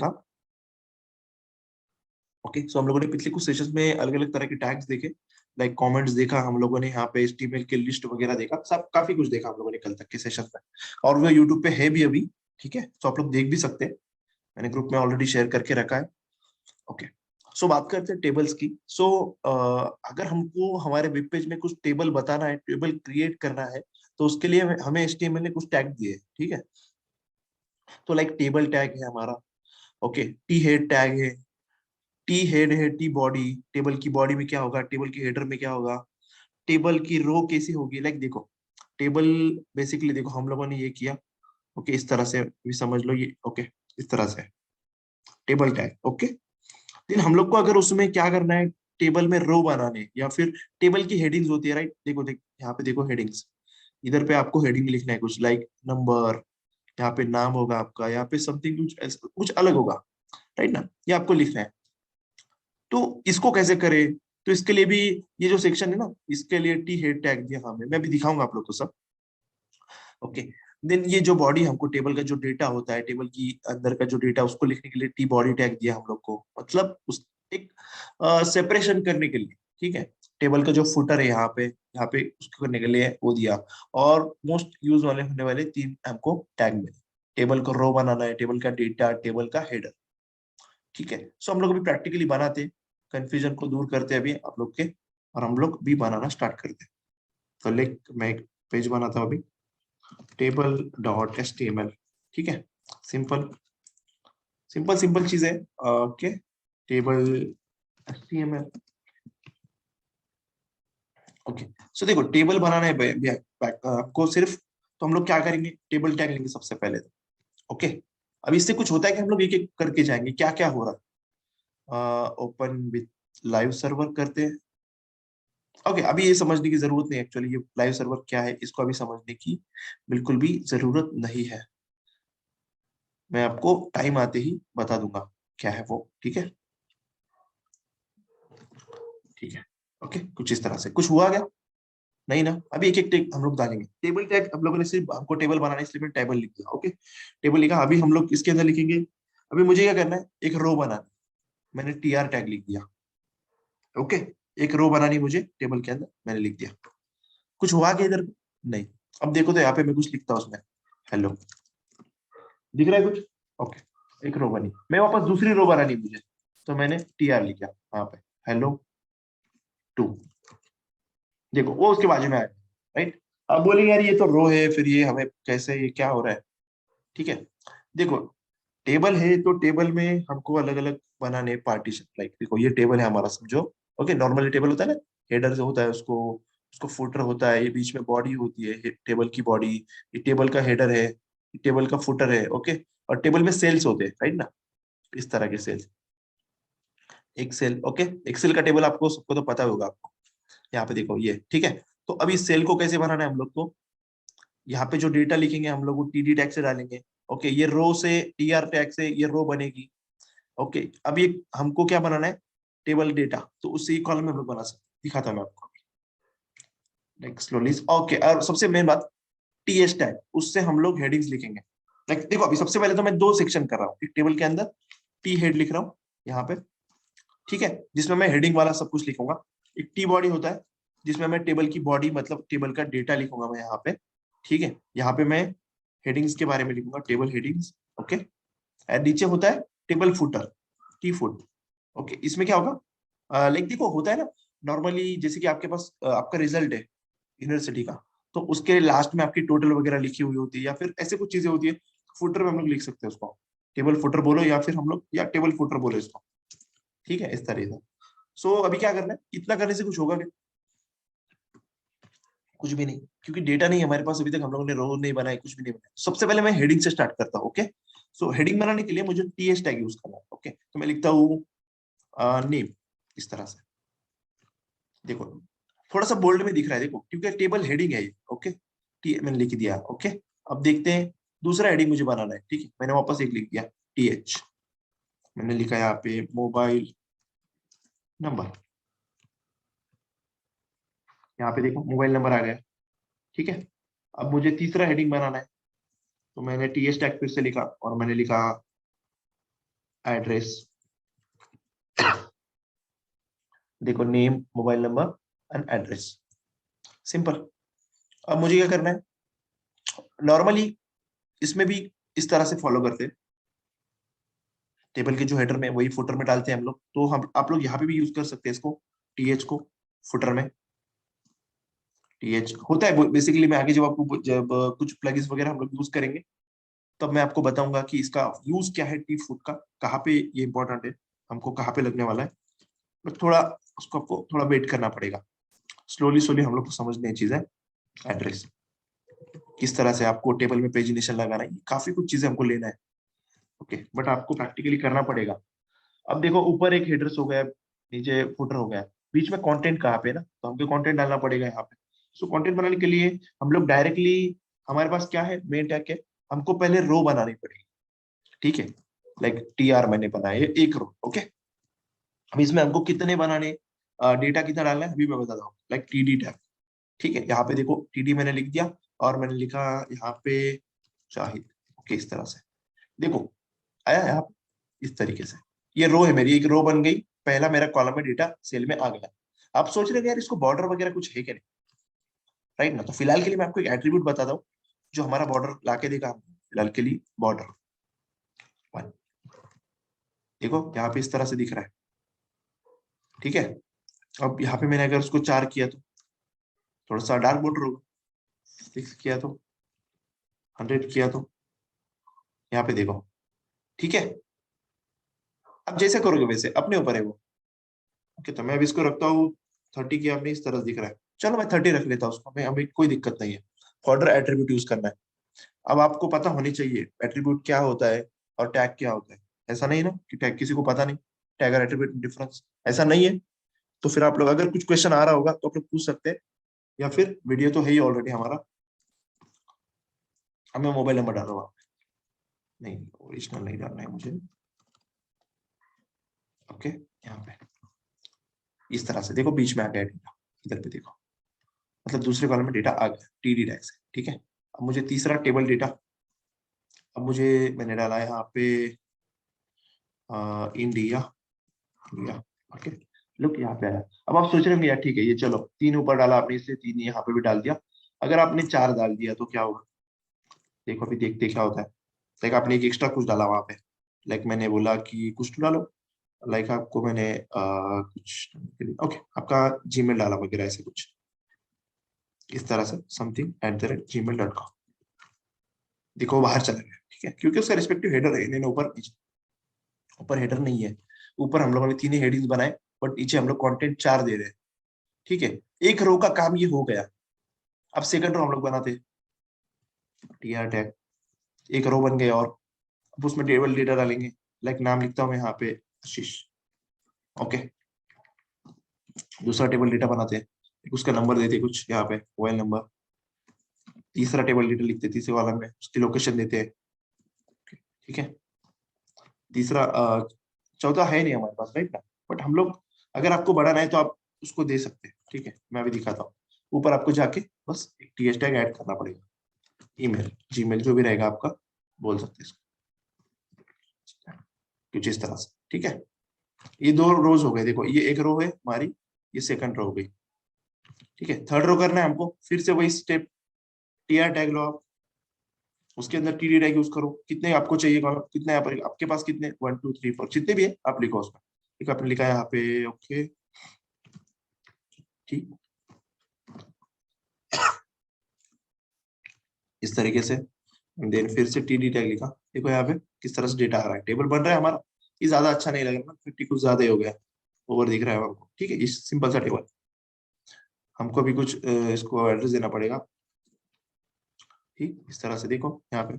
देखा। ओके, सो हम लोगों ने पिछले कुछ सेशंस में अलग अलग तरह के टैग्स देखे, लाइक कमेंट्स देखा, हम लोगों ने यहाँ पे HTML के लिस्ट वगैरह देखा, सब काफी कुछ देखा हम लोगों ने कल तक के सेशन में, और वो यूट्यूब पे है भी अभी। ठीक है, तो आप लोग देख भी सकते हैं, मैंने ग्रुप में ऑलरेडी शेयर करके रखा है। ओके, सो बात करते हैं टेबल्स की। सो अगर हमको हमारे वेब पेज में कुछ टेबल बताना है, टेबल क्रिएट करना है, तो उसके लिए हमें HTML ने कुछ टैग दिए हैं। ठीक है, तो लाइक टेबल टैग है हमारा, ओके, टी हेड टैग है, टी हेड है, टी बॉडी, टेबल की बॉडी में क्या होगा, टेबल की हेडर में क्या होगा, टेबल की रो कैसी होगी। लाइक देखो, टेबल बेसिकली देखो हम लोगों ने ये किया, ओके, इस तरह से भी समझ लो ये, ओके, इस तरह से टेबल टैग। ओके, लेकिन हम लोग को अगर उसमें क्या करना है, टेबल में रो बनाने, या फिर टेबल की हेडिंग्स होती है, राइट, देखो देख यहाँ पे देखो हेडिंग्स, इधर पे आपको हेडिंग लिखना है कुछ लाइक नंबर, यहाँ पे नाम होगा आपका, यहाँ पे समथिंग कुछ अलग होगा, राइट ना, ये आपको लिखना है। तो इसको कैसे करें, तो इसके लिए भी ये जो सेक्शन है ना, इसके लिए टी हेड टैग दिया हमें, मैं भी दिखाऊंगा आप लोग को सब। ओके, देन ये जो बॉडी हमको टेबल का जो डेटा होता है, टेबल की अंदर का जो डेटा, उसको लिखने के लिए टी बॉडी टैग दिया हम लोग को, मतलब उस एक सेपरेशन करने के लिए। ठीक है, टेबल का जो फुटर है यहाँ पे उसको करने के लिए वो दिया। और मोस्ट यूज वाले होने वाले तीन हमको टैग मिले, टेबल को रो बनाना है, टेबल का डेटा, टेबल का हेडर। ठीक है, सो हम लोग अभी प्रैक्टिकली बनाते, कंफ्यूजन को दूर करते अभी आप लोग के, और हम लोग भी बनाना स्टार्ट करते। तो लेक मैं एक पेज बनाता हूँ अभी, टेबल डॉट HTML। ठीक है, सिंपल सिंपल सिंपल चीज है। Okay, table HTML। ओके, सो देखो टेबल बनाना है आपको सिर्फ, तो हम लोग क्या करेंगे, टेबल टैग लेंगे सबसे पहले तो। ओके, अब इससे कुछ होता है कि हम लोग एक एक करके जाएंगे, क्या क्या हो रहा है, ओपन विथ लाइव सर्वर करते हैं। ओके, अभी ये समझने की जरूरत नहीं, एक्चुअली ये लाइव सर्वर क्या है इसको अभी समझने की बिल्कुल भी जरूरत नहीं है, मैं आपको टाइम आते ही बता दूंगा क्या है वो। ठीक है, ठीक है, ओके, कुछ इस तरह से कुछ हुआ क्या, नहीं ना, अभी एक एक टैग हम लोग डालेंगे। टेबल टैग हम लोगों ने सिर्फ, हमको टेबल बनाना है इसलिए मैंने टेबल लिख दिया। ओके, टेबल लिखा, अभी हम लोग इसके अंदर लिखेंगे, अभी मुझे क्या करना है, एक रो बनाना, मैंने TR टैग लिख दिया। ओके, एक रो बनानी मुझे टेबल के अंदर, मैंने लिख दिया। कुछ हुआ क्या इधर, नहीं। अब देखो तो यहाँ पे मैं कुछ लिखता हूँ उसमें, हेलो, दिख रहा है कुछ, ओके, एक रो बनी, मैं वापस दूसरी रो बनानी मुझे, तो मैंने TR लिखा यहाँ पे, हेलो 2, देखो वो उसके बाजू में आया, राइट। अब बोलेंगे यार ये तो रो है, फिर ये हमें कैसे, ये क्या हो रहा है। ठीक है, देखो टेबल है तो टेबल में हमको अलग अलग बनाने पार्टीशन, लाइक देखो ये टेबल है हमारा समझो। ओके, नॉर्मली टेबल होता है ना, हेडर से होता है उसको, उसको फुटर होता है, ये बीच में बॉडी होती है, टेबल की बॉडी, ये टेबल का हेडर है, ये टेबल का फुटर है। ओके, और टेबल में सेल्स होते हैं, राइट ना, इस तरह के सेल्स, एक्सेल। ओके, एक्सेल का टेबल आपको सबको तो पता होगा आपको, यहाँ पे देखो ये। ठीक है, तो अभी सेल को कैसे बनाना है हम लोग को, यहाँ पे जो डेटा लिखेंगे हम लोग वो TD टैग से डालेंगे। ओके, ये रो से TR टैग से ये रो बनेगी। ओके, अब ये हमको क्या बनाना है, टेबल डेटा, तो उससे ये कॉलम हम लोग बना सकते हैं, दिखाता हूं मैं आपको नेक्स्ट स्लोली। ओके, और सबसे मेन बात, TH टैग, उससे हम लोग हेडिंग्स लिखेंगे। लाइक देखो अभी सबसे पहले तो मैं दो सेक्शन कर रहा हूँ, एक टेबल के अंदर टी हेड लिख रहा हूँ यहाँ पे, ठीक है, जिसमें मैं हेडिंग वाला सब कुछ लिखूंगा। एक टी बॉडी होता है जिसमें मैं टेबल की बॉडी मतलब टेबल का डेटा लिखूंगा मैं यहाँ पे। ठीक है, यहाँ पे मैं हेडिंग्स के बारे में लिखूंगा, टेबल हेडिंग्स। ओके, और नीचे होता है table footer, T foot. Okay, इसमें क्या होगा, लाइक देखो होता है ना, नॉर्मली जैसे कि आपके पास आपका रिजल्ट है यूनिवर्सिटी का, तो उसके लास्ट में आपकी टोटल वगैरह लिखी हुई होती है, या फिर ऐसे कुछ चीजें होती है, फुटर में हम लोग लिख सकते हैं उसको, टेबल फुटर बोलो या फिर हम लोग, या टेबल फुटर बोलो इसको। ठीक है, इस तरह से। सो अभी क्या करना है, इतना करने से कुछ होगा क्या, कुछ भी नहीं, क्योंकि डेटा नहीं हमारे पास अभी तक, हम लोगों ने रो नहीं बनाया, कुछ भी नहीं बनाया। सबसे पहले मैं हेडिंग से स्टार्ट करता हूँ। ओके, सो हेडिंग बनाने के लिए मुझे TH टैग यूज करना है। ओके, तो मैं लिखता हूँ नेम, इस तरह से, देखो थोड़ा सा बोल्ड में दिख रहा है, देखो क्योंकि टेबल हेडिंग है ये। ओके, टी मैंने लिख दिया। ओके, अब देखते हैं दूसरा हेडिंग मुझे बनाना है। ठीक है, मैंने वापस एक लिख दिया, TH, मैंने लिखा यहाँ पे मोबाइल नंबर, यहाँ पे देखो मोबाइल नंबर आ गया। ठीक है, अब मुझे तीसरा हेडिंग बनाना है, तो मैंने TH टैग फिर से लिखा और मैंने लिखा एड्रेस, देखो name, mobile number and address, simple. अब मुझे क्या करना है, नॉर्मली इसमें भी इस तरह से फॉलो करते हैं, टेबल के जो हेडर में वही फुटर में डालते हैं हम लोग, तो हम आप लोग यहाँ पे भी यूज कर सकते हैं इसको, टीएच को फुटर में, टीएच होता है बेसिकली। मैं आगे जब आपको जब कुछ प्लगइन्स वगैरह हम लोग यूज करेंगे तब मैं आपको बताऊंगा कि इसका यूज क्या है, टी फुट का कहाँ पे ये इंपॉर्टेंट है, हमको कहाँ पे लगने वाला है। बट थोड़ा उसको आपको थोड़ा वेट करना पड़ेगा, स्लोली स्लोली हम लोग को समझने ये चीज है। एड्रेस किस तरह से आपको टेबल में पेजिनेशन लगाना है, काफी कुछ चीजें हमको लेना है, ओके, बट आपको प्रैक्टिकली करना पड़ेगा। अब देखो ऊपर एक हेडर्स हो गया, नीचे फुटर हो गया, बीच में कंटेंट कहाँ पे है ना, तो हमको कंटेंट डालना पड़ेगा यहाँ पे। सो कंटेंट बनाने के लिए हम लोग डायरेक्टली, हमारे पास क्या है, मेन टैग है, हमको पहले रो बनानी पड़ेगी, ठीक है, लाइक टी आर मैंने बनाया है एक रो, ओके। अब इसमें हमको कितने बनाने, डेटा कितना डालना है अभी मैं बताता हूँ, लाइक टी डी टैग, ठीक है, यहाँ पे देखो टी डी मैंने लिख दिया, और मैंने लिखा यहाँ पे शाहिद, ओके, इस तरह से देखो आया यहाँ पे, इस तरीके से ये रो है मेरी, एक रो बन गई, पहला मेरा कॉलम में डेटा सेल में आ गया। आप सोच रहे हैं यार इसको बॉर्डर वगैरह कुछ है क्या, नहीं, राइट ना, तो फिलहाल के लिए मैं आपको एक एट्रीब्यूट बताता हूँ जो हमारा बॉर्डर लाके देगा हमको, फिलहाल के लिए बॉर्डर वन, देखो यहाँ पे इस तरह से दिख रहा है, ठीक है। अब यहाँ पे मैंने अगर उसको 4 किया तो थोड़ा सा डार्क बॉर्डर होगा, 6 किया तो, 100 किया तो, यहाँ पे देखो, ठीक है। अब जैसे करोगे वैसे अपने ऊपर है वो, ओके, तो मैं अब इसको रखता हूँ 30 किया, अपने इस तरह से दिख रहा है, चलो मैं 30 रख लेता हूँ उसको, हमें अभी कोई दिक्कत नहीं है, फॉर्डर एट्रीब्यूट यूज करना है। अब आपको पता होनी चाहिए एट्रीब्यूट क्या होता है और टैग क्या होता है, ऐसा नहीं ना कि टैग किसी को पता नहीं, टैग और एट्रीब्यूट डिफरेंस ऐसा नहीं है। तो फिर आप लोग अगर कुछ क्वेश्चन आ रहा होगा तो आप लोग पूछ सकते हैं, या फिर वीडियो तो है ही ऑलरेडी हमारा, अब मैं मोबाइल नंबर डाल रहा हूँ, नहीं ओरिजिनल नहीं डालना है मुझे, ओके, यहाँ पे इस तरह से देखो बीच में आ गया डेटा, इधर पे देखो, मतलब दूसरे कॉलम में डेटा आ गया टीडी टैग से, ठीक है। अब मुझे तीसरा टेबल डेटा, अब मुझे मैंने डाला है यहाँ पे इंडिया, इंडिया, ओके, लुक यहाँ पे आया। अब आप सोच रहे होंगे यार ठीक है, ये चलो 3 ऊपर डाला आपने, इसलिए 3 यहाँ पे भी डाल दिया, अगर आपने 4 डाल दिया तो क्या होगा, देखो अभी देखते क्या होता है। लाइक आपने एक एक्स्ट्रा कुछ डाला वहां पे, लाइक मैंने बोला कि कुछ तो डालो, लाइक आपको मैंने कुछ, ओके, आपका जीमेल डाला वगैरह ऐसे कुछ, इस तरह से समथिंग @gmail.com, देखो वो बाहर चला गया, ठीक है, क्योंकि उसका रिस्पेक्टिव हेडर है, इन्हें ऊपर नीचे, ऊपर हेडर नहीं है, ऊपर हम लोगों ने 3 ही हेडिंग्स बनाए, बट नीचे हम लोग कंटेंट 4 दे रहे हैं, ठीक है। एक रो का काम ये हो गया, अब सेकंड रो हम लोग बनाते हैं, टी आर टैग, एक रो बन गए, और अब उसमें टेबल डेटा डालेंगे, लाइक नाम लिखता हूँ मैं यहाँ पे आशीष, ओके, दूसरा टेबल डेटा बनाते हैं, एक उसका नंबर देते हैं कुछ यहाँ पे, मोबाइल नंबर, तीसरा टेबल डेटा लिखते हैं तीसरे वाला में, उसकी लोकेशन देते हैं, ठीक है। तीसरा चौथा है नहीं हमारे पास, राइट ना, बट हम लोग अगर आपको बढ़ाना है तो आप उसको दे सकते हैं, ठीक है, मैं अभी दिखाता हूँ। ऊपर आपको जाके बस एक टी एच टैग ऐड करना पड़ेगा, ईमेल जीमेल जो भी रहेगा आपका, बोल सकते हैं इसको कुछ इस तरह से, ठीक है। ये 2 रोज हो गए, देखो ये एक रो है हमारी, ये सेकंड रो हो गई, ठीक है। थर्ड रो करना है हमको, फिर से वही स्टेप, टी आर टैग लो आप, उसके अंदर टीडी टैग यूज करो, कितने आपको चाहिए कॉलम, कितने यहाँ पर आपके पास, कितने 1 2 3 4 जितने भी है आप लिखो उसमें, ठीक है, आपने लिखा है यहाँ पे, ओके, ठीक, इस तरीके से, देन फिर से टीडी टैग लिखा, देखो यहाँ पे किस तरह से डेटा आ रहा है, टेबल बन रहा है हमारा, ये ज्यादा अच्छा नहीं लग रहा ना, 50 कुछ ज्यादा ही हो गया, ओवर दिख रहा है हमको, ठीक है, ये सिंपल सा टेबल, हमको भी कुछ इसको एड्रेस देना पड़ेगा, ठीक, इस तरह से देखो यहाँ पे,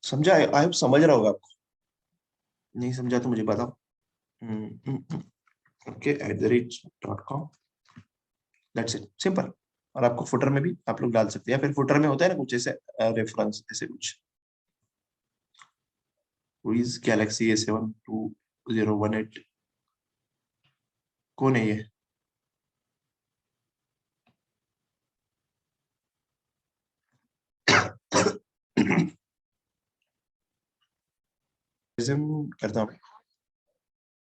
समझा, आई होप समझ रहा होगा आपको, नहीं समझा तो मुझे बताओ, okay, @.com, that's it, simple. और आपको फुटर में भी आप लोग डाल सकते हैं, या फिर फुटर में होता है ना कुछ ऐसे रेफरेंस ऐसे कुछ, क्विज गैलेक्सी A72018, कौन है ये, करता हूँ।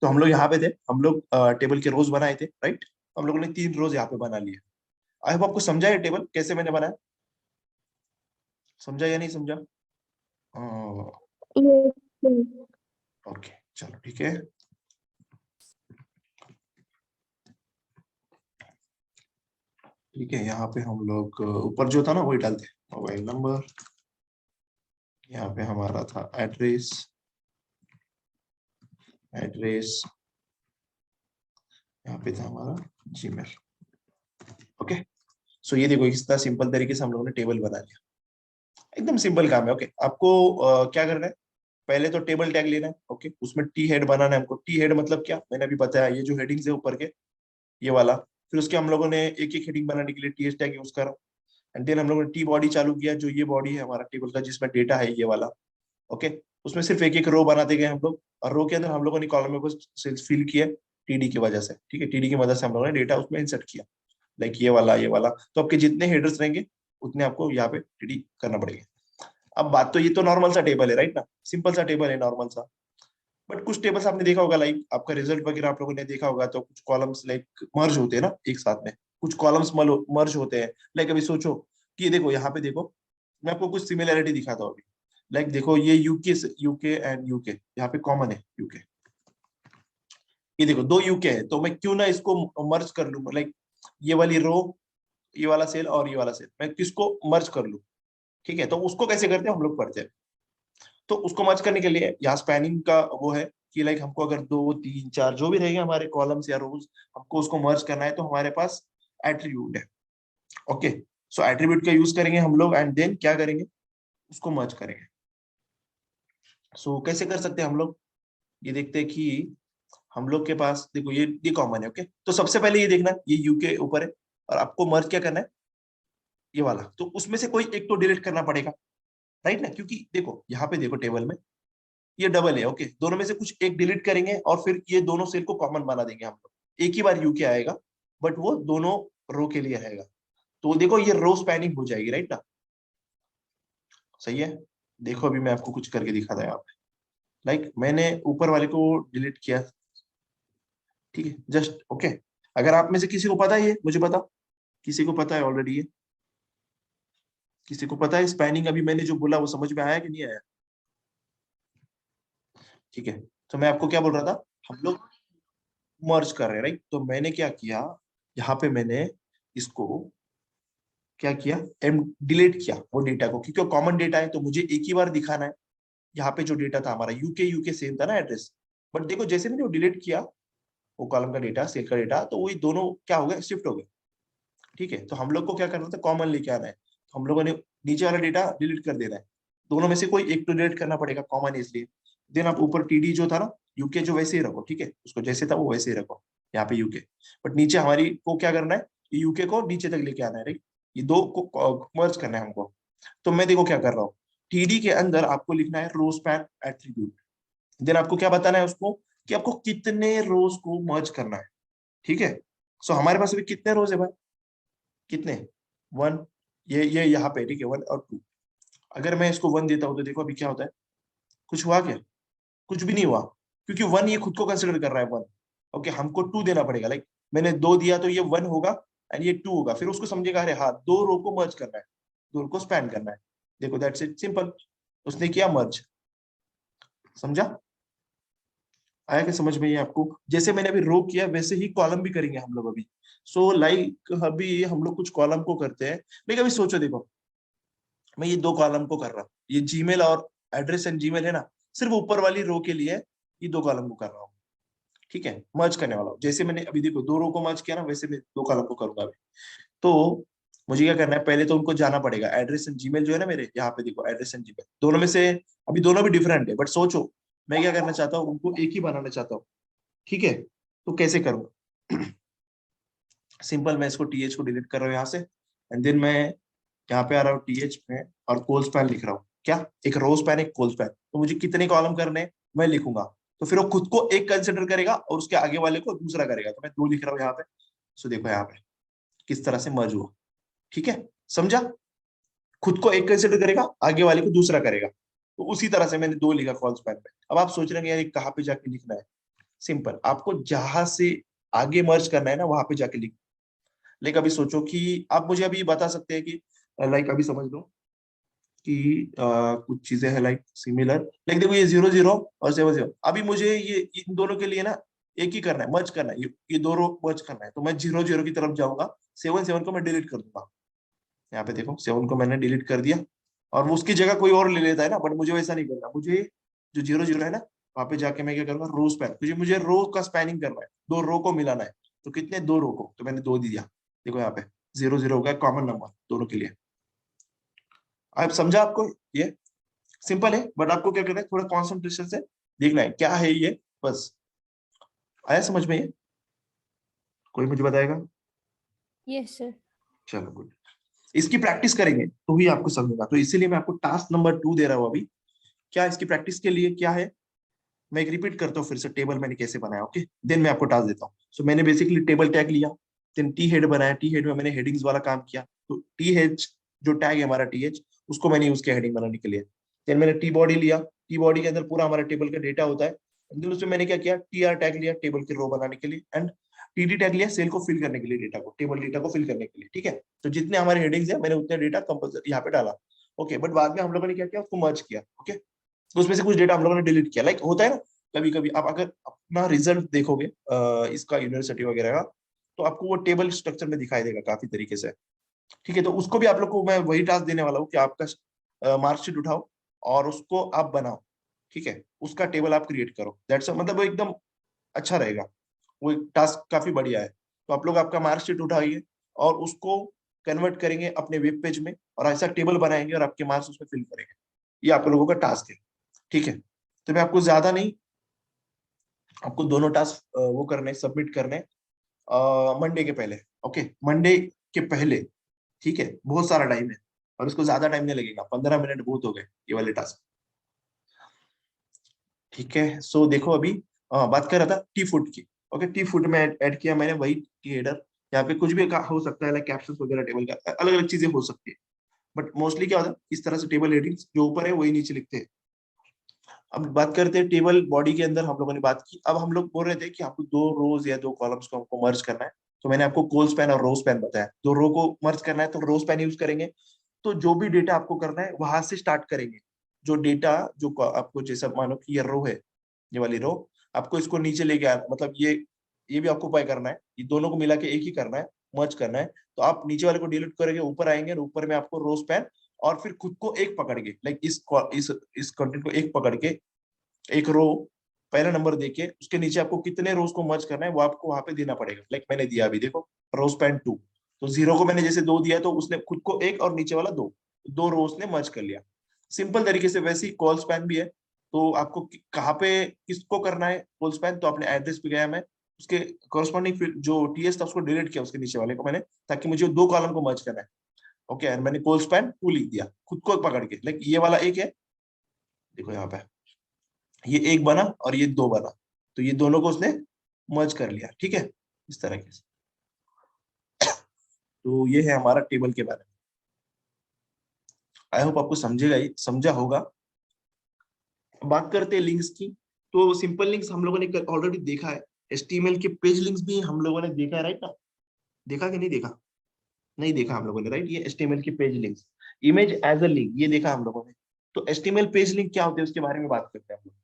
तो हम लोग यहाँ पे थे, हम लोग टेबल के रोज बनाए थे, राइट। हम लोगों ने 3 रोज यहाँ पे बना लिए। आई होप आपको समझा है टेबल कैसे मैंने बनाया, समझा या नहीं समझा? Yes, yes. ओके चलो ठीक है। ठीक है, यहाँ पे हम लोग ऊपर जो था ना वही डालते, मोबाइल नंबर, यहाँ पे हमारा था एड्रेस, एड्रेस, यहाँ पे था हमारा जीमेल। ओके, सो ये देखो इस तरह सिंपल तरीके से हम लोगों ने टेबल बना लिया। एकदम सिंपल काम है। ओके, आपको क्या करना है, पहले तो टेबल टैग लेना है। ओके, उसमें टी हेड बनाना है हमको। टी हेड मतलब क्या, मैंने अभी बताया, ये जो हेडिंग्स है ऊपर के, ये वाला। फिर उसके हम लोगों ने एक एक हेडिंग बनाने के लिए टी एच टैग यूज करा। एंड देन हम लोगों ने टी बॉडी चालू किया, जो ये बॉडी है हमारा टेबल का, जिसमें डेटा है ये वाला। ओके, उसमें सिर्फ एक एक रो बनाते गए हम लोग, और रो के अंदर हम लोगों ने कॉलम को फिल किया टीडी की वजह से। ठीक है, टीडी की मदद से हम लोगों ने डेटा उसमें इंसर्ट किया, लाइक ये वाला। तो आपके जितने हेडर्स रहेंगे उतने आपको यहाँ पे टीडी करना पड़ेगा। अब बात तो, ये तो नॉर्मल सा टेबल है, राइट ना, सिंपल सा टेबल है, नॉर्मल सा। बट कुछ टेबल्स आपने देखा होगा, लाइक आपका रिजल्ट वगैरह आप लोगों ने देखा होगा, तो कुछ कॉलम्स लाइक मर्ज होते हैं ना एक साथ में, कुछ कॉलम्स मर्ज होते हैं। लाइक अभी सोचो कि ये देखो, यहाँ पे देखो, मैं आपको कुछ सिमिलैरिटी दिखाता हूँ अभी। लाइक देखो, ये यूके यूके एंड यूके यहाँ पे कॉमन है, यूके। ये देखो 2 यूके है, तो मैं क्यों ना इसको मर्ज कर लूं, लाइक ये वाली रो, ये वाला सेल और ये वाला सेल, मैं किसको मर्ज कर लूं। ठीक है, तो उसको कैसे करते हैं हम लोग पढ़ते हैं। तो उसको मर्ज करने के लिए यहाँ स्पैनिंग का वो है कि लाइक हमको अगर 2 3 4 जो भी रहेंगे हमारे कॉलम्स या रोज, हमको उसको मर्ज करना है, तो हमारे पास एट्रीब्यूट है। ओके, सो एट्रीब्यूट का यूज करेंगे हम लोग, एंड देन क्या करेंगे, उसको मर्ज करेंगे। सो कैसे कर सकते हैं हम लोग, ये देखते हैं कि हम लोग के पास देखो, ये कॉमन है। ओके, तो सबसे पहले ये देखना, ये यू के ऊपर है, और आपको मर्ज क्या करना है, ये वाला। तो उसमें से कोई एक तो डिलीट करना पड़ेगा, राइट ना, क्योंकि देखो यहाँ पे देखो टेबल में ये डबल है। ओके, दोनों में से कुछ एक डिलीट करेंगे, और फिर ये दोनों सेल को कॉमन बना देंगे हम लोग। एक ही बार यूके आएगा, बट वो दोनों रो के लिए आएगा। तो देखो ये रो स्पैनिंग हो जाएगी, राइट ना, सही है। देखो अभी मैं आपको कुछ करके दिखाता है यहाँ पे, लाइक मैंने ऊपर वाले को डिलीट किया, ठीक है, जस्ट। ओके, अगर आप में से किसी को पता है, ये मुझे बता, किसी को पता है ऑलरेडी ये, किसी को पता है स्पैनिंग अभी मैंने जो बोला वो समझ में आया कि नहीं आया? ठीक है, तो मैं आपको क्या बोल रहा था, हम लोग मर्ज कर रहे हैं, राइट। तो मैंने क्या किया, यहाँ पे मैंने इसको क्या किया, एम डिलीट किया वो डेटा को, क्योंकि कॉमन डेटा है तो मुझे एक ही बार दिखाना है। यहाँ पे जो डेटा था हमारा यूके यूके सेम था ना एड्रेस, बट देखो जैसे मैंने वो डिलीट किया, वो कॉलम का डेटा, सेल का डेटा, तो वही दोनों क्या हो गए, शिफ्ट हो गए। ठीक है, तो हम लोग को क्या करना था, कॉमन लेके आना है। तो हम लोगों ने नीचे वाला डेटा डिलीट कर देना है, दोनों में से कोई एक तो डिलीट करना पड़ेगा, कॉमन इसलिए। देन आप ऊपर टीडी जो था ना, यूके जो वैसे ही रखो, ठीक है, उसको जैसे था वो वैसे ही रखो, यहाँ पे यूके। बट नीचे हमारी को क्या करना है, यूके को नीचे तक लेके आना है, राइट। ये दो को मर्ज करना है हमको। तो मैं देखो क्या कर रहा हूँ, टीडी के अंदर आपको लिखना है रो स्पैन एट्रीब्यूट। देन आपको क्या बताना है उसको, कि आपको कितने रोज को मर्ज करना है। ठीक है, सो हमारे पास अभी कितने रोज है भाई, कितने, 1, ये यहाँ पे, ठीक है, 1 और 2। अगर मैं इसको 1 देता हूँ तो देखो अभी क्या होता है, कुछ हुआ क्या, कुछ भी नहीं हुआ, क्योंकि 1 ये खुद को कंसिडर कर रहा है 1। ओके, हमको 2 देना पड़ेगा, लाइक मैंने 2 दिया तो ये 1 होगा, एंड ये 2 होगा, फिर उसको समझेगा अरे हाँ 2 रो को मर्ज करना है, 2 रो को स्पैन करना है। देखो दैट्स इट, सिंपल, उसने किया मर्ज। समझा, आया क्या समझ में ये आपको? जैसे मैंने अभी रो किया वैसे ही कॉलम भी करेंगे हम लोग अभी। सो लाइक अभी हम लोग कुछ कॉलम को करते हैं, लेकिन अभी सोचो देखो, मैं ये 2 कॉलम को कर रहा हूँ, ये जीमेल और एड्रेस एंड जीमेल है ना, सिर्फ ऊपर वाली रो के लिए ये 2 कॉलम को कर रहा हूँ। ठीक है, मर्ज करने वाला हूँ, जैसे मैंने अभी देखो 2 रो को मर्ज किया ना, वैसे मैं 2 कॉलम को करूंगा अभी। तो मुझे क्या करना है, पहले तो उनको जाना पड़ेगा, एड्रेस एंड जीमेल जो है ना मेरे यहाँ पे देखो, एड्रेस एंड जीमेल दोनों में से, अभी दोनों भी डिफरेंट है, बट सोचो मैं क्या करना चाहता हूँ, उनको एक ही बनाना चाहता हूँ। ठीक है, तो कैसे करूंगा, सिंपल, मैं इसको टीएच को डिलीट कर रहा हूँ यहाँ से, एंड देन मैं यहाँ पे आ रहा हूँ टीएच में, और कोल स्पैन लिख रहा हूँ, क्या, एक रो स्पैन एक कोल स्पैन। तो मुझे कितने कॉलम करने हैं, मैं लिखूंगा, तो फिर वो खुद को एक कंसिडर करेगा और उसके आगे वाले को दूसरा करेगा, तो मैं 2 लिख रहा हूँ यहाँ पे। सो देखो यहाँ पे किस तरह से मर्ज हुआ, ठीक है, समझा, खुद को एक कंसिडर करेगा, आगे वाले को दूसरा करेगा। तो उसी तरह से मैंने 2 लिखा कॉल स्पैन में। अब आप सोच रहे हैं यार ये कहाँ पे जाके लिखना है? सिंपल, आपको जहां से आगे मर्ज करना है ना वहां पे जाके लिख। लाइक अभी सोचो कि आप मुझे अभी बता सकते हैं कि लाइक अभी समझ लो कि कुछ चीजें हैं लाइक सिमिलर, लाइक देखो ये 0 0 और 7 0, अभी मुझे ये इन दोनों के लिए ना एक ही करना है, मर्ज करना है, ये दो रो मर्ज करना है, तो मैं 0 0 की तरफ जाऊंगा, 7 7 को मैं डिलीट कर दूंगा। यहाँ पे देखो 7 को मैंने डिलीट कर दिया, और वो उसकी जगह कोई और ले लेता है ना, बट मुझे वैसा नहीं करना। मुझे जो 0 0 है ना वहां पे जाके मैं क्या करूंगा, रो स्पैन, मुझे रो का स्पैनिंग करना है, 2 रो को मिलाना है। तो कितने, 2 रो को, तो मैंने 2 दिया। देखो यहाँ पे 0 0 हो गया कॉमन नंबर दोनों के लिए। आप समझा? आपको ये सिंपल है, बट आपको क्या करना है, थोड़ा कॉन्सेंट्रेशन से देखना है क्या है ये, बस। आया समझ में ये? कोई मुझे बताएगा? Yes sir. चलो गुड। इसकी प्रैक्टिस करेंगे तो ही आपको समझेगा, तो इसीलिए मैं आपको टास्क नंबर 2 दे रहा हूँ अभी। क्या इसकी प्रैक्टिस के लिए क्या है, मैं एक रिपीट करता हूँ फिर से, टेबल मैंने कैसे बनाया, ओके, देन मैं आपको टास्क देता हूँ। सो मैंने बेसिकली टेबल टैग लिया, देन टी हेड बनाया, टी हेड में मैंने हेडिंग्स वाला काम किया। तो टी हेड जो टैग है हमारा टी एच, उसको मैंने यूज किया हेडिंग बनाने के लिए। देन मैंने टी बॉडी लिया, टी बॉडी के अंदर पूरा हमारा टेबल का डेटा होता है। देन उसमें मैंने क्या किया, टी आर टैग लिया टेबल के रो बनाने के लिए, एंड टी डी टैग लिया सेल को फिल करने के लिए, डेटा को, टेबल डेटा को फिल करने के लिए, ठीक है। तो जितने हमारे हेडिंग्स है मैंने उतने डेटा कंपल्सरी यहाँ पे डाला, ओके। बट बाद में हम लोगों ने क्या किया, उसको मर्ज किया, ओके। तो उसमें से कुछ डेटा हम लोगों ने डिलीट किया, लाइक होता है ना कभी कभी आप अगर अपना रिजल्ट देखोगे इसका यूनिवर्सिटी वगैरह का, तो आपको वो टेबल स्ट्रक्चर में दिखाई देगा काफी तरीके से, ठीक है। तो उसको भी आप लोग को मैं वही टास्क देने वाला हूँ कि आपका मार्कशीट उठाओ और उसको आप बनाओ, ठीक है, उसका टेबल आप क्रिएट करो, दैट्स मतलब वो एकदम अच्छा रहेगा। वो एक टास्क काफी बढ़िया है। तो आप लोग आपका मार्कशीट उठाइए और उसको कन्वर्ट करेंगे अपने वेब पेज में, और ऐसा टेबल बनाएंगे और आपके मार्क्स उसमें फिल करेंगे। ये आप लोगों का टास्क है, ठीक है। तो मैं आपको ज्यादा नहीं, आपको दोनों टास्क वो करने, सबमिट करने मंडे के पहले, ओके, मंडे के पहले, ठीक है। बहुत सारा टाइम है और इसको ज्यादा टाइम नहीं लगेगा, 15 मिनट बहुत हो गए ये वाले टास्क, ठीक है। सो देखो अभी बात कर रहा था टी फूड की, ओके। टी फूड में ऐड किया मैंने वही टी हेडर, यहाँ पे कुछ भी हो सकता है, लाइक कैप्शन वगैरह टेबल का अलग अलग चीजें हो सकती है, बट मोस्टली क्या होता है इस तरह से टेबल हेडिंग्स जो ऊपर है वही नीचे लिखते हैं। अब बात करते हैं टेबल बॉडी के अंदर, हम लोगों ने बात की। अब हम लोग बोल रहे थे कि आपको 2 रोज या 2 कॉलम्स को हमको मर्ज करना है, तो मैंने आपको कोल स्पैन और रो स्पैन बताया। 2 रो को मर्ज करना है तो रो स्पैन यूज करेंगे। तो जो भी डेटा आपको करना है वहां से स्टार्ट करेंगे। जो डेटा जो आपको, जैसा मानो कि ये रो है, ये वाली रो, आपको इसको नीचे लेके आना, मतलब ये भी आपको उपाय करना है, ये दोनों को मिला के एक ही करना है, मर्ज करना है। तो आप नीचे वाले को डिलीट करेंगे, ऊपर आएंगे और ऊपर में आपको रो स्पैन, और फिर खुद को एक पकड़ के, लाइक इस कंटेंट को एक पकड़ के, एक रो पहला नंबर देके उसके नीचे आपको कितने रोज को मर्ज करना है वो आपको वहां पे देना पड़ेगा। लाइक मैंने दिया अभी देखो, रो स्पैन 2, तो 0 को मैंने जैसे 2 दिया तो उसने खुद को एक और नीचे वाला 2, 2 रो उसने मर्ज कर लिया। सिंपल तरीके से वैसे ही कॉल स्पैन भी है। तो आपको कहाँ पे किसको करना है कॉल स्पैन, तो अपने एड्रेस पे गया मैं, उसके कॉरस्पॉन्डिंग जो टीएस था उसको डिलीट किया उसके नीचे वाले को मैंने, ताकि मुझे 2 कॉलम को मर्ज करना है, ओके। एंड मैंने कॉल स्पैन 2 लिख दिया खुद को पकड़ के, लाइक ये वाला एक है, देखो यहाँ पे ये एक बना और ये 2 बना, तो ये दोनों को उसने मर्ज कर लिया, ठीक है, इस तरीके से। तो ये है हमारा टेबल के बारे में। आई होप आपको समझेगा, ही समझा होगा। बात करते हैं लिंक्स की। तो सिंपल लिंक्स हम लोगों ने ऑलरेडी देखा है, एचटीएमएल के पेज लिंक्स भी हम लोगों ने देखा है, राइट ना? देखा कि नहीं देखा? नहीं देखा हम लोगों ने, राइट। ये एचटीएमएल के page links, image as a link, ये देखा हम लोगों ने। तो एचटीएमएल पेज लिंक क्या होते हैं उसके बारे में बात करते हैं हम लोग।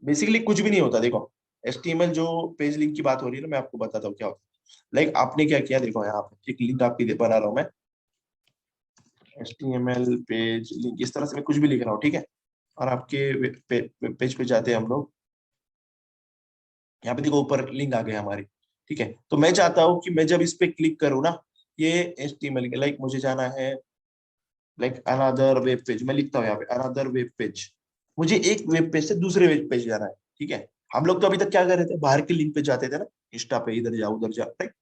बेसिकली कुछ भी नहीं होता, देखो एचटीएमएल जो पेज लिंक की बात हो रही है ना, मैं आपको बताता हूँ क्या होता है। लाइक आपने क्या किया, देखो यहाँ पे एक लिंक आपकी बना रहा हूँ मैं, एचटीएमएल पेज लिंक, इस तरह से मैं कुछ भी लिख रहा हूँ, ठीक है। और आपके पेज पे जाते हैं हम लोग, यहाँ पे देखो ऊपर लिंक आ गया हमारी, ठीक है। तो मैं चाहता हूँ कि मैं जब इस पे क्लिक करूँ ना, ये एचटीएमएल के, लाइक मुझे जाना है, लाइक अनदर वेब पेज, मैं लिखता हूँ यहाँ पे अनदर वेब पेज। मुझे एक वेब पेज से दूसरे वेब पेज जाना है, ठीक है। हम लोग तो अभी तक क्या कर रहे थे, बाहर के लिंक पे जाते थे ना, इंस्टा पे इधर जाओ उधर जाओ, राइट।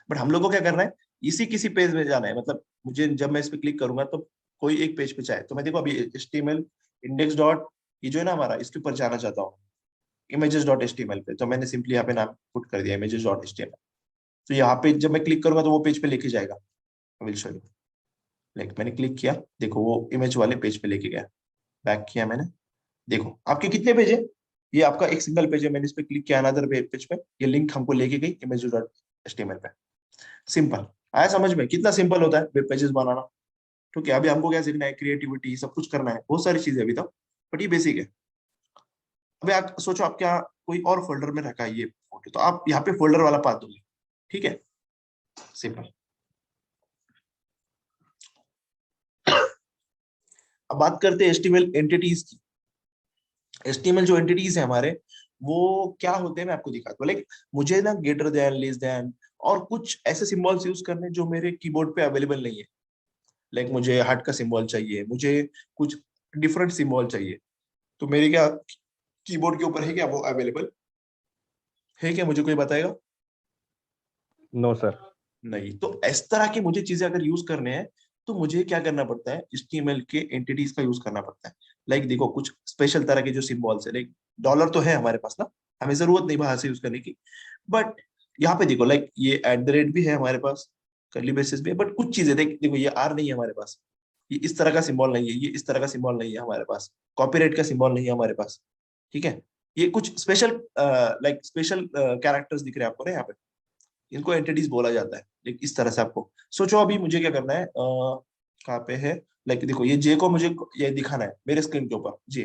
बट हम लोग को क्या करना है, इसी किसी पेज में जाना है, मतलब मुझे जब मैं इस पे क्लिक करूंगा तो कोई एक पेज पे जाए। तो मैं देखो अभी एचटीएमएल इंडेक्स डॉट, ये जो है ना हमारा, इसके ऊपर जाना चाहता हूँ, इमेजेस डॉट एचटीएमएल पे। तो मैंने सिंपली यहाँ पे नाम पुट कर दिया इमेजेस डॉट एचटीएमएल। तो यहाँ पे जब मैं क्लिक करूंगा तो वो पेज पे लेके जाएगा, I will show you. Like मैंने क्लिक किया, देखो वो इमेज वाले पेज पे लेके गया। बैक किया मैंने, देखो आपके कितने पेज है, ये आपका एक सिंगल पेज है, मैंने इस पे क्लिक किया अनदर पेज पे, ये लिंक हमको लेके गई images.html पे। सिंपल आया समझ में, कितना सिंपल होता है वेब पेजेस बनाना। ठीक है, अभी हमको क्या सीखना है, क्रिएटिविटी सब कुछ करना है, बहुत सारी चीजें अभी तक, बट ये बेसिक है। अभी आप सोचो आप क्या कोई और फोल्डर में रखा है ये फोटो, तो आप यहाँ पे फोल्डर वाला पाथ दोगे, ठीक है, सिंपल। अब बात करते हैं एचटीएमएल एंटिटीज की। एचटीएमएल जो एंटिटीज है हमारे, वो क्या होते हैं मैं आपको दिखाता हूँ। लाइक मुझे ना ग्रेटर देन, लेस देन और कुछ ऐसे सिंबल्स यूज करने जो मेरे कीबोर्ड पे अवेलेबल नहीं है। लाइक मुझे हार्ट का सिंबल चाहिए, मुझे कुछ डिफरेंट सिंबल चाहिए, तो मेरे क्या कीबोर्ड के ऊपर है क्या वो अवेलेबल है क्या, मुझे कोई बताएगा? No sir. नहीं। तो इस तरह की मुझे चीजें अगर यूज करने हैं तो मुझे क्या करना पड़ता है, HTML के एंटिटीज का यूज करना पड़ता है। लाइक देखो कुछ स्पेशल तरह के जो सिंबल्स है, लाइक डॉलर तो है हमारे पास ना, हमें जरूरत नहीं बाहर से यूज करने की, बट यहाँ पे देखो लाइक ये @ भी है हमारे पास, कर्ली ब्रेसेस भी है, बट कुछ चीजें देखो ये आर नहीं है हमारे पास, ये इस तरह का सिंबल नहीं है, ये इस तरह का सिंबल नहीं है हमारे पास, कॉपीराइट का सिंबल नहीं है हमारे पास, ठीक है। ये कुछ स्पेशल लाइक स्पेशल कैरेक्टर्स दिख रहे हैं आपको ना यहाँ पे, इनको एंटिटीज बोला जाता है। लाइक इस तरह से आपको सोचो, अभी मुझे क्या करना है, कहाँ पे है, लाइक देखो ये जे को मुझे ये दिखाना है मेरे स्क्रीन के ऊपर जे,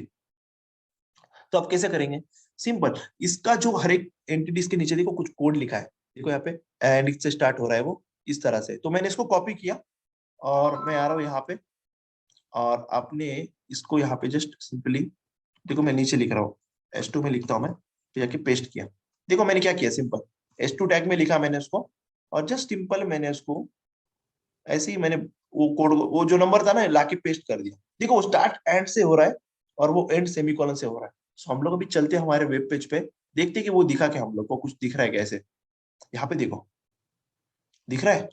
तो आप कैसे करेंगे, सिंपल, इसका जो हर एक एंटिटीज के नीचे देखो कुछ कोड लिखा है, देखो यहाँ पे एंड इससे स्टार्ट हो रहा है वो इस तरह से, तो मैंने इसको कॉपी किया और मैं आ रहा हूँ यहाँ पे, और आपने इसको यहाँ पे जस्ट सिंपली, देखो मैं नीचे लिख रहा हूँ, S2 में लिखता हूँ मैं, तो जाके पेस्ट किया, देखो मैंने क्या किया, सिंपल S2 टैग में लिखा मैंने उसको, और जस्ट सिंपल मैंने उसको ऐसे ही मैंने वो कोड, वो जो नंबर था ना लाके पेस्ट कर दिया, देखो वो स्टार्ट एंड से हो रहा है और वो एंड सेमीकोलन से हो रहा है। सो हम लोग अभी चलते हैं हमारे वेब पेज पे, देखते हैं कि वो दिखा क्या, हम लोग को कुछ दिख रहा है कैसे, यहाँ पे देखो दिख रहा है,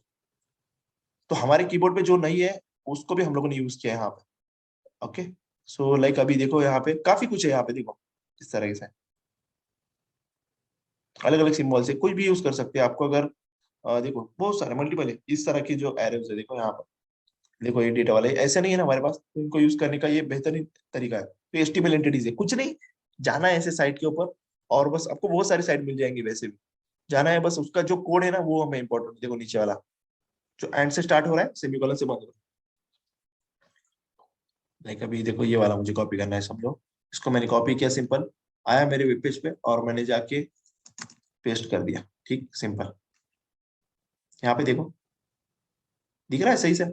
तो हमारे कीबोर्ड पे जो नहीं है उसको भी हम लोगों ने यूज किया है यहाँ पे। ओके, सो लाइक अभी देखो यहाँ पे काफी कुछ है, यहाँ पे देखो इस तरह से अलग अलग सिंबल से कोई भी यूज कर सकते हैं आपको, अगर देखो बहुत सारे मल्टीपल है इस तरह की जो एरोज है, देखो यहाँ पर, देखो ये डेटा वाले ऐसे नहीं है ना हमारे पास, तो इनको यूज करने का ये बेहतरीन तरीका है। तो HTML एंटिटीज है, कुछ नहीं, जाना है ऐसे साइट के ऊपर, और बस आपको बहुत सारी साइट मिल जाएंगी, वैसे भी जाना है, बस उसका जो कोड है ना वो हमें इंपॉर्टेंट, देखो नीचे वाला जो एंड से स्टार्ट हो रहा है सेमीकोलन से बंद हो रहा है। लाइक अभी देखो ये वाला मुझे कॉपी करना है, समझो इसको मैंने कॉपी किया, सिंपल आया मेरे वेब पेज पे और मैंने जाके पेस्ट कर दिया, ठीक सिंपल। यहाँ पे देखो दिख रहा है सही से,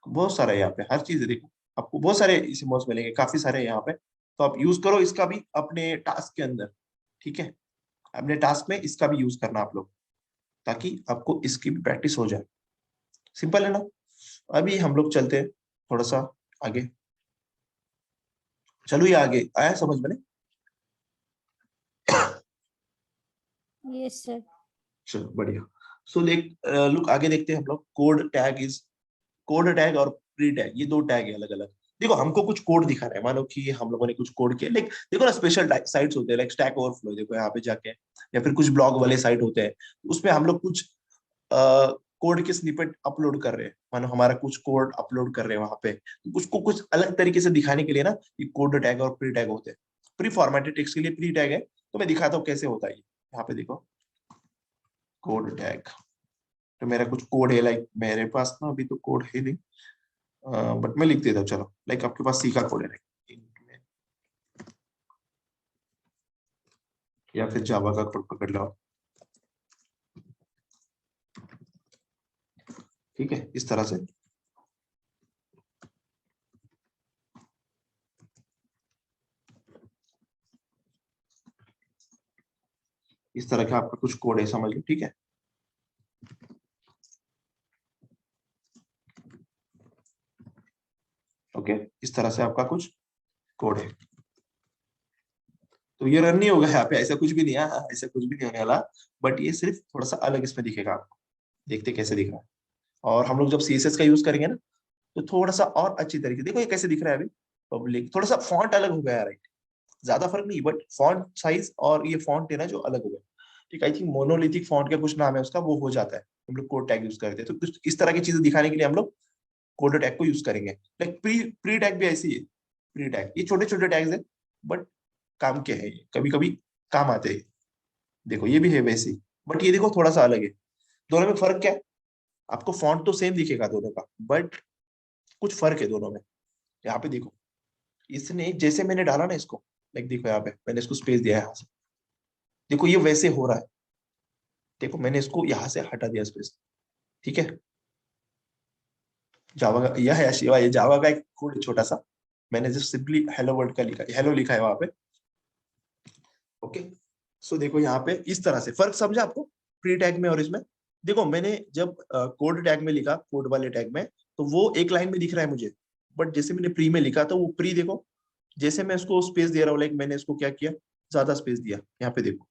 बहुत सारा है यहाँ पे, हर चीज है देखो, आपको बहुत सारे सिम्बॉल्स मिलेंगे, काफी सारे यहाँ पे, तो आप यूज करो इसका भी अपने टास्क के अंदर, ठीक है, अपने टास्क में इसका भी यूज करना आप लोग, ताकि आपको इसकी भी प्रैक्टिस हो जाए। सिंपल है ना। अभी हम लोग चलते हैं थोड़ा सा आगे, चलो ये आगे आया समझ में नहीं? Yes sir. चलो बढ़िया। सो देख लुक आगे देखते हैं हम लोग, कोड टैग और प्री टैग, ये दो टैग है अलग अलग। देखो हमको कुछ कोड दिखाना है, मानो कि हम लोगों ने कुछ कोड किया, लाइक देखो ना स्पेशल साइट्स होते हैं, लाइक स्टैक ओवरफ्लो, देखो यहाँ पे जाके, या फिर कुछ ब्लॉग वाले साइट होते हैं, उसमें हम लोग कुछ कोड के स्निपेट अपलोड कर रहे हैं, मानो हमारा कुछ कोड अपलोड कर रहे हैं वहां पे, तो उसको कुछ अलग तरीके से दिखाने के लिए ना ये कोड टैग और प्री टैग होते हैं। प्री फॉर्मेटेड टेक्स्ट के लिए प्री टैग है, तो मैं दिखाता हूँ कैसे होता है ये। यहाँ पे देखो कोड टैग, तो मेरा कुछ कोड है, लाइक मेरे पास ना अभी तो कोड है नहीं, बट मैं लिख देता हूँ, चलो लाइक आपके पास सी का कोड है like, या फिर जावा का कोड पकड़ लो, ठीक है, इस तरह से इस तरह का आपका कुछ कोड है, समझ लो, ठीक है। ओके, इस तरह से आपका कुछ कोड है, तो ये रन नहीं होगा यहाँ पे, ऐसा कुछ भी नहीं है, हाँ, ऐसा कुछ भी नहीं होने वाला, बट ये सिर्फ थोड़ा सा अलग इसमें दिखेगा आपको, देखते कैसे दिख रहा है। और हम लोग जब CSS का यूज करेंगे ना, तो थोड़ा सा और अच्छी तरीके, देखो ये कैसे दिख रहा है अभी, पब्लिक थोड़ा सा फॉन्ट अलग हो गया है, राइट, ज्यादा फर्क नहीं, बट फॉन्ट साइज और ये फॉन्ट है ना जो अलग हो गया, ठीक, आई थिंक मोनोलिथिक फॉन्ट का कुछ नाम है उसका, वो हो जाता है, हम लोग कोड टैग यूज करते हैं, तो इस तरह की चीजें दिखाने के लिए हम लोग कोड टैग को यूज करेंगे। लाइक प्री प्री टैग भी ऐसी है, प्री टैग, ये छोटे छोटे टैग्स है बट काम के है, ये कभी कभी काम आते हैं। देखो ये भी है वैसे ही, बट ये देखो थोड़ा सा अलग है। दोनों में फर्क क्या है? आपको फॉन्ट तो सेम दिखेगा दोनों का, बट कुछ फर्क है दोनों में। यहाँ पे देखो, इसने जैसे मैंने डाला ना इसको, लाइक देखो यहाँ पे मैंने इसको स्पेस दिया है यहाँ से, देखो ये वैसे हो रहा है। देखो मैंने इसको यहाँ से हटा दिया स्पेस, ठीक है। जावा का यह है शिवा, ये जावा का एक कोड है छोटा सा, मैंने जस्ट सिंपली हेलो वर्ड का लिखा, हेलो लिखा है वहां पे। ओके, सो देखो यहाँ पे इस तरह से फर्क समझा आपको प्री टैग में और इसमें। देखो मैंने जब कोड टैग में लिखा, कोड वाले टैग में, तो वो एक लाइन में दिख रहा है मुझे, बट जैसे मैंने प्री में लिखा तो वो प्री देखो, जैसे मैं उसको स्पेस दे रहा हूँ, लाइक मैंने इसको क्या किया, ज्यादा स्पेस दिया, यहाँ पे देखो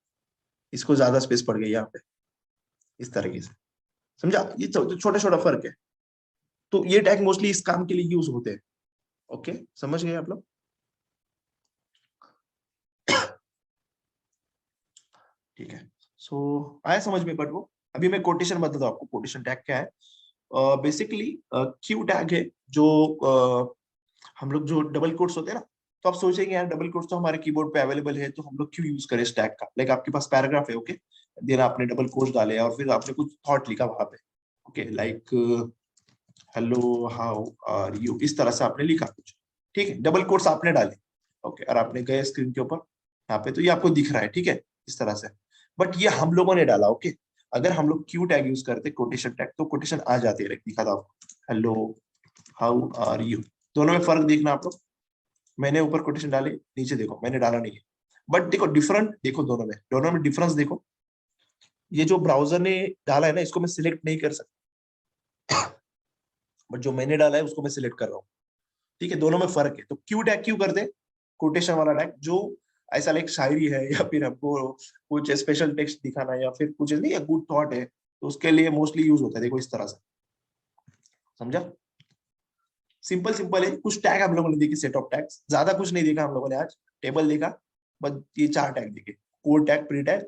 इसको ज्यादा स्पेस पड़ गई यहाँ पे, इस तरीके से। समझा, ये छोटा छोटा फर्क है। तो ये टैग मोस्टली इस काम के लिए यूज होते हैं। ओके, समझ गए आप लोग? ठीक है, सो आया समझ में। बट वो अभी मैं कोटेशन बताता हूँ आपको, कोटेशन टैग क्या है। बेसिकली क्यू टैग है जो हम लोग जो डबल कोट्स होते हैं ना, तो आप सोचेंगे यार डबल कोट्स तो हमारे कीबोर्ड पे अवेलेबल है, तो हम लोग क्यों यूज करें इस टैग का। लाइक आपके पास पैराग्राफ है, ओके, देन आपने डबल कोट्स डाले और फिर आपने कुछ थॉट लिखा वहां पे, okay, like hello how are you, इस तरह से आपने लिखा कुछ, ठीक है, डबल कोट्स आपने डाले, ओके, और आपने गए स्क्रीन के ऊपर यहाँ पे, तो ये आपको दिख रहा है, ठीक है, इस तरह से। बट ये हम लोगों ने डाला, ओके। अगर हम लोग क्यू टैग यूज करते, कोटेशन टैग, तो कोटेशन आ जाती है, दिखा था आपको, हेलो हाउ आर यू। दोनों में फर्क देखना आप लोग, मैंने ऊपर कोटेशन डाले, नीचे देखो मैंने डाला नहीं है, बट देखो डिफरेंट, देखो दोनों में डिफरेंस देखो। ये जो ब्राउजर ने डाला है ना, इसको मैं सिलेक्ट नहीं कर सकता, बट जो मैंने डाला है उसको मैं सिलेक्ट कर रहा हूँ, ठीक है। दोनों में फर्क है। तो क्यू टैग क्यों करते, कोटेशन वाला टैग जो ऐसा लाइक शायरी है, या फिर हमको कुछ स्पेशल टेक्स्ट दिखाना है, या फिर कुछ नहीं, या गुड थॉट है, तो उसके लिए मोस्टली यूज होता है। देखो इस तरह से, समझा, सिंपल सिंपल है। कुछ टैग हम लोगों ने देखे, सेट ऑफ टैग्स, ज्यादा कुछ नहीं देखा हम लोगों ने आज, टेबल देखा, बस ये 4 टैग देखे, कोड टैग, प्री टैग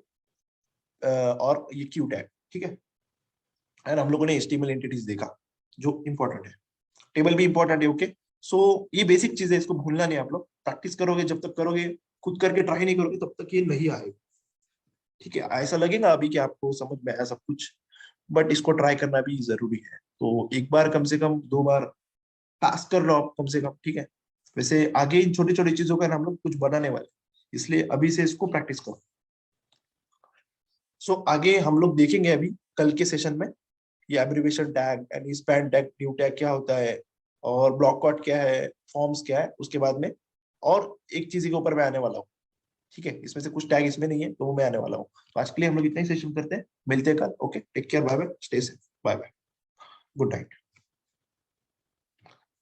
और ये क्यू टैग, ठीक है। और हम लोगों ने एचटीएमएल एंटिटीज देखा जो इंपॉर्टेंट है, टेबल भी इंपॉर्टेंट है, ओके। सो ये बेसिक चीज है, इसको भूलना नहीं आप लोग, प्रैक्टिस करोगे, जब तक करोगे, खुद करके ट्राई नहीं करोगे तब तक ये नहीं आएगा, ठीक है। ऐसा लगेगा अभी कि आपको समझ में आया सब कुछ, बट इसको ट्राई करना भी जरूरी है। तो एक बार कम से कम 2 बार पास कर लो आप कम से कम, ठीक है। वैसे आगे इन छोटी छोटी चीजों का हम लोग कुछ बनाने वाले, इसलिए अभी से इसको प्रैक्टिस करो। सो आगे हम लोग देखेंगे अभी कल के सेशन में, ये abbreviation tag and span tag, new tag क्या होता है, और ब्लॉक कॉट क्या है, फॉर्म्स क्या है, उसके बाद में और एक चीज के ऊपर मैं आने वाला हूँ, ठीक है। इसमें से कुछ टैग इसमें नहीं है, तो वो मैं आने वाला हूँ। आज के लिए हम लोग इतना ही सेशन करते हैं, मिलते हैं कल, okay, take care, bye bye, stay safe, bye bye, good night.